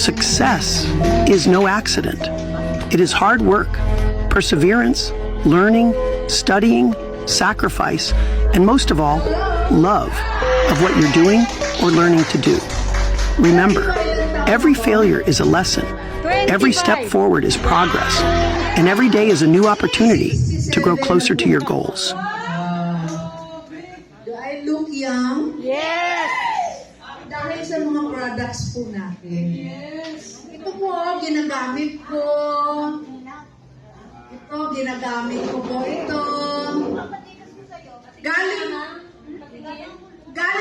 Success is no accident. It is hard work, perseverance, learning, studying, sacrifice, and most of all, love of what you're doing or learning to do. Remember, every failure is a lesson, every step forward is progress, and every day is a new opportunity to grow closer to your goals. Do I look young? Yes! Dahil sa mga products po natin. Yes. Ito po, ginagamit ko. Ito, ginagamit ko po ito. Galing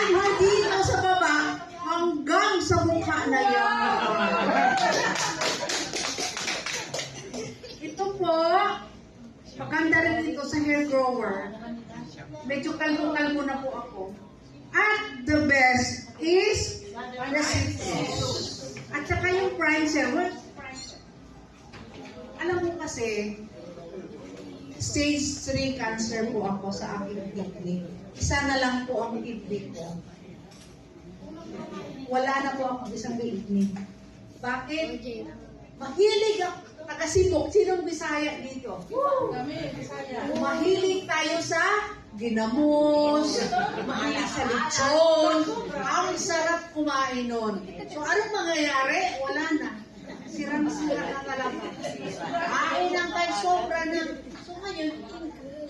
mo dito sa baba hanggang sa mukha na yan. Ito po, maganda rin ito sa hair grower. Medyo kalbo-kalbo na po ako. At the best is the citrus. At saka yung primer. What primer? Alam mo kasi, stage 3 cancer po ako sa aking kidney. Isa na lang po ang kidney ko. Wala na po ako isang kidney. Bakit? Mahilig ako. Taga-Sibok. Sinong Bisaya dito? Mahilig tayo sa ginamos, mahilig sa lechon. Ang sarap kumain nun. So, anong mangyayari? Wala na. Sirang-sira na talaga. Kain lang tayo sobra na. So, ngayon,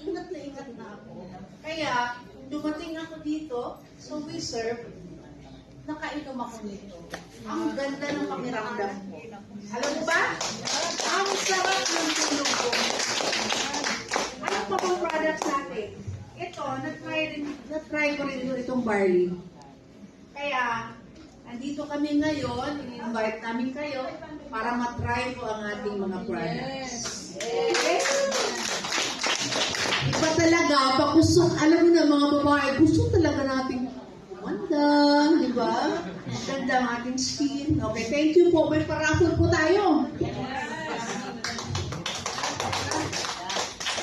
ingat na ingat na ako. Kaya, dumating ako dito, so we serve, nakainom ako nito. Ang ganda ng pakiramdam ko. Alam mo ba? Ang sarap ng tulog ko. Ano pa bang products natin? Ito, na-try ko rin itong barley. Kaya, nandito kami ngayon, in-invite namin kayo para matry ko ang ating mga products. Okay? Iba talaga, pag gusto, alam mo na mga babae, gusto talaga natin kumanda, di ba? Ganda ang ating skin. Okay, thank you po. May paraffol po tayo.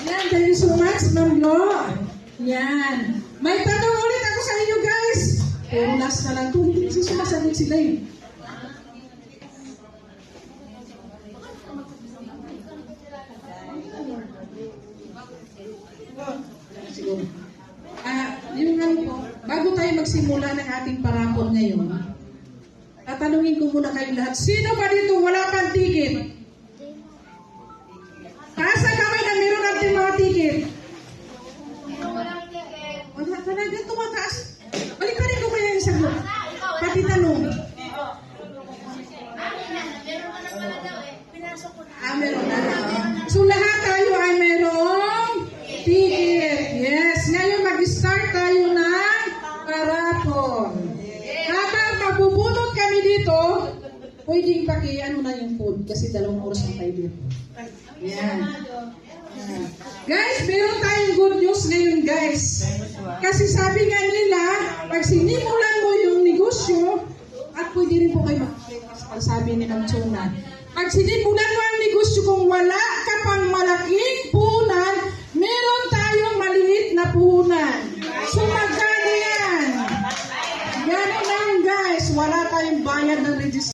Yan, thank you so much, Ma'am Glo. Yan. May tanong ulit ako sa inyo, guys. Pero last na lang ito. Hindi kasi sumasagot sila eh. Siguro. Yung ano po, bago tayo magsimula ng ating parapol ngayon, tatanungin ko muna kayo lahat, sino ba dito wala pang ticket? Taas ang kamay na meron natin mga ticket. Wala talaga tumataas. Balik pa rin ko kaya yung sagot. Pati tanong. Meron na. So lahat tayo ay merong ticket. Yes. Ngayon mag-start tayo ng parapon. Habang magbubunot kami dito, pwedeng ano na yung food kasi 2 oras na tayo dito. Yan. Guys, meron tayong good news ngayon, guys. Kasi sabi nga nila, pag sinimulan mo yung negosyo, at pwede rin po kayo sabi ni Ma'am Chona, pag sinimulan mo ang negosyo kung wala